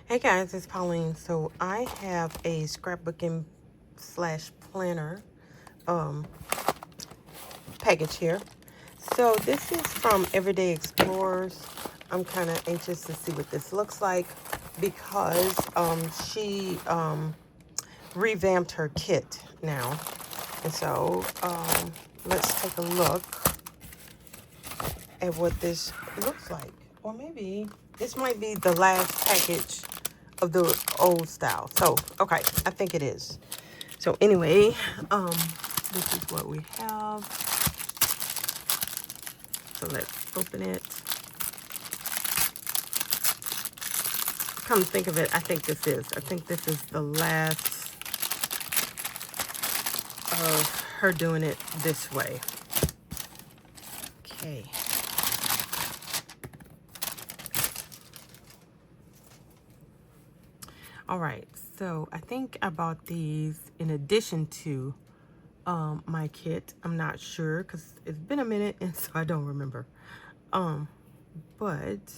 Hey guys, it's Pauline. So I have a scrapbooking slash planner package here. So this is from Everyday Explorers. I'm kind of anxious to see what this looks like because she revamped her kit now. And so let's take a look at what this looks like. Or maybe this might be the last package of the old style. So, okay, I think it is. So anyway, this is what we have. So let's open it. Come to think of it, I think this is the last of her doing it this way. Okay. All right, so I think I bought these in addition to my kit. I'm not sure because it's been a minute and so I don't remember. But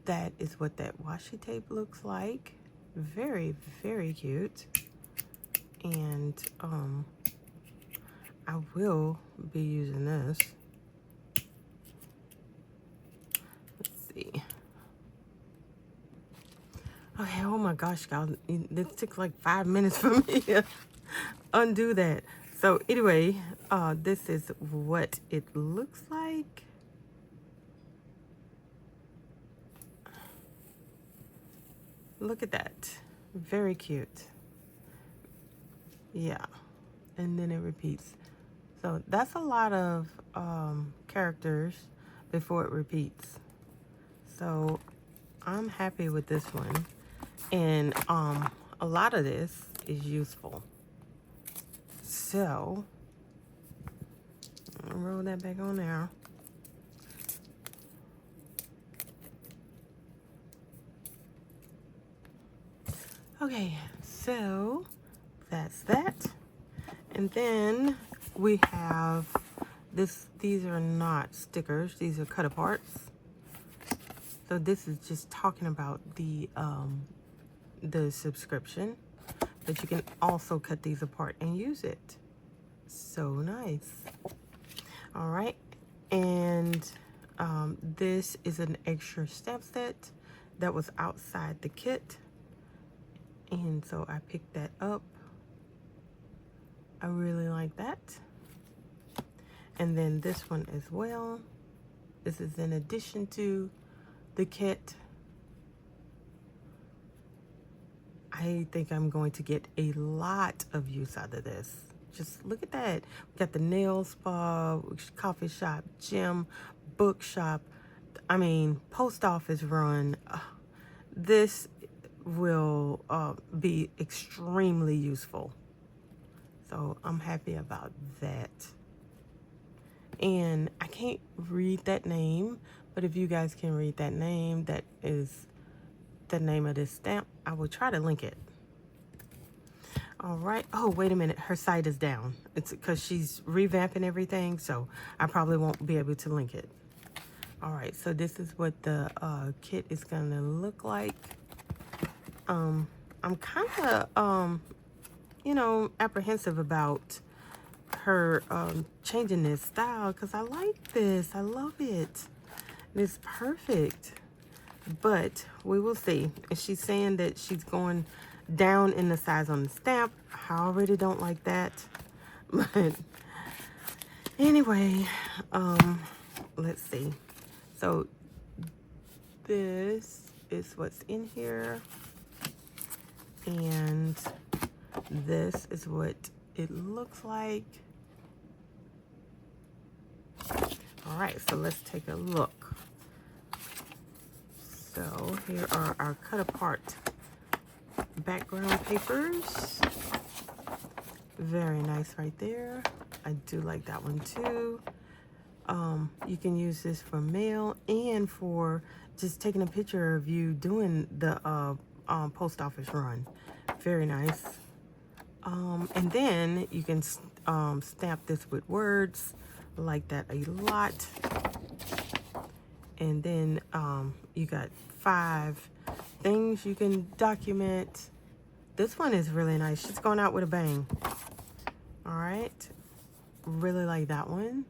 that is what that washi tape looks like. Very, very cute. And I will be using this. Let's see. Okay, oh my gosh, y'all. This took like 5 minutes for me to undo that. So anyway, this is what it looks like. Look at that. Very cute. Yeah. And then it repeats. So that's a lot of characters before it repeats. So I'm happy with this one. And a lot of this is useful. So I'll roll that back on there. Okay, so that's that. And then we have this. These are not stickers, these are cut aparts. So this is just talking about the subscription, but you can also cut these apart and use it. So nice. All right, and this is an extra stamp set that was outside the kit, and so I picked that up. I really like that. And then this one as well. This is in addition to the kit. I think I'm going to get a lot of use out of this. Just look at that. We got the nail spa, coffee shop, gym, bookshop. I mean, post office run. This will be extremely useful. So I'm happy about that. And I can't read that name, but if you guys can read that name, that is the name of this stamp. I will try to link it. All right. Oh, wait a minute. Her site is down. It's because she's revamping everything, so I probably won't be able to link it. All right. So this is what the kit is going to look like. I'm kind of, you know, apprehensive about her changing this style because I like this. I love it. It's perfect. But we will see. And she's saying that she's going down in the size on the stamp. I already don't like that. But anyway, let's see. So this is what's in here. And this is what it looks like. All right, so let's take a look. So here are our cut apart background papers. Very nice right there. I do like that one too. You can use this for mail and for just taking a picture of you doing the post office run. Very nice. And then you can stamp this with words. I like that a lot. And then you got 5 things you can document. This one is really nice. She's going out with a bang. All right. Really like that one.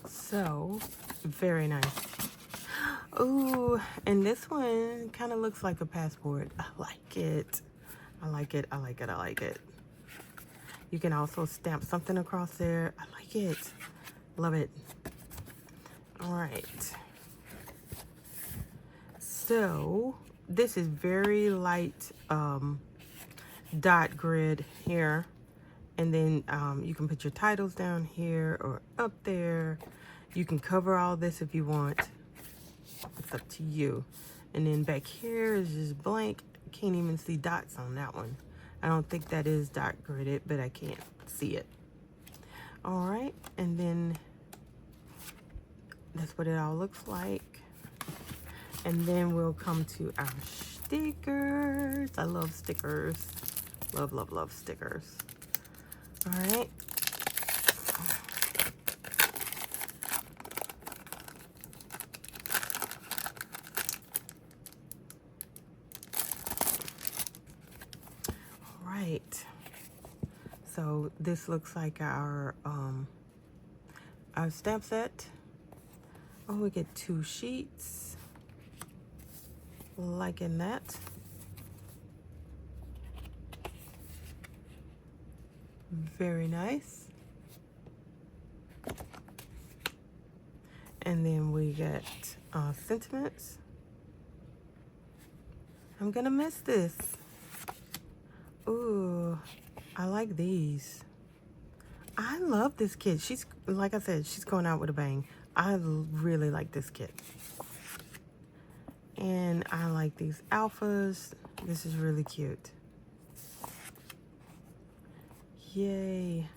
So, very nice. Ooh, and this one kind of looks like a passport. I like it. I like it. I like it. I like it. You can also stamp something across there. I like it. Love it. All right. So, this is very light dot grid here. And then you can put your titles down here or up there. You can cover all this if you want. It's up to you. And then back here is just blank. Can't even see dots on that one. I don't think that is dot gridded, but I can't see it. All right, and then that's what it all looks like. And then we'll come to our stickers. I love stickers. Love, love, love stickers. All right. All right. So this looks like our stamp set. Oh, we get 2 sheets. Liking that. Very nice. And then we get sentiments. I'm gonna miss this. Ooh, I like these. I love this kit. She's, like I said, she's going out with a bang. I really like this kit. And I like these alphas. This is really cute. Yay.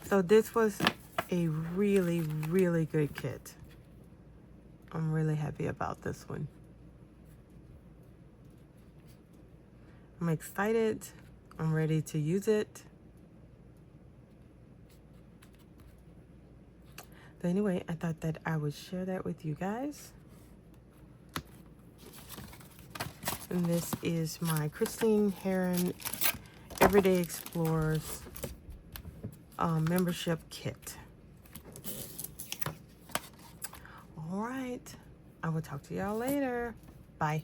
So this was a really, really good kit. I'm really happy about this one. I'm excited. I'm ready to use it. But anyway, I thought that I would share that with you guys. And this is my Christine Heron Everyday Explorers membership kit. All right. I will talk to y'all later. Bye.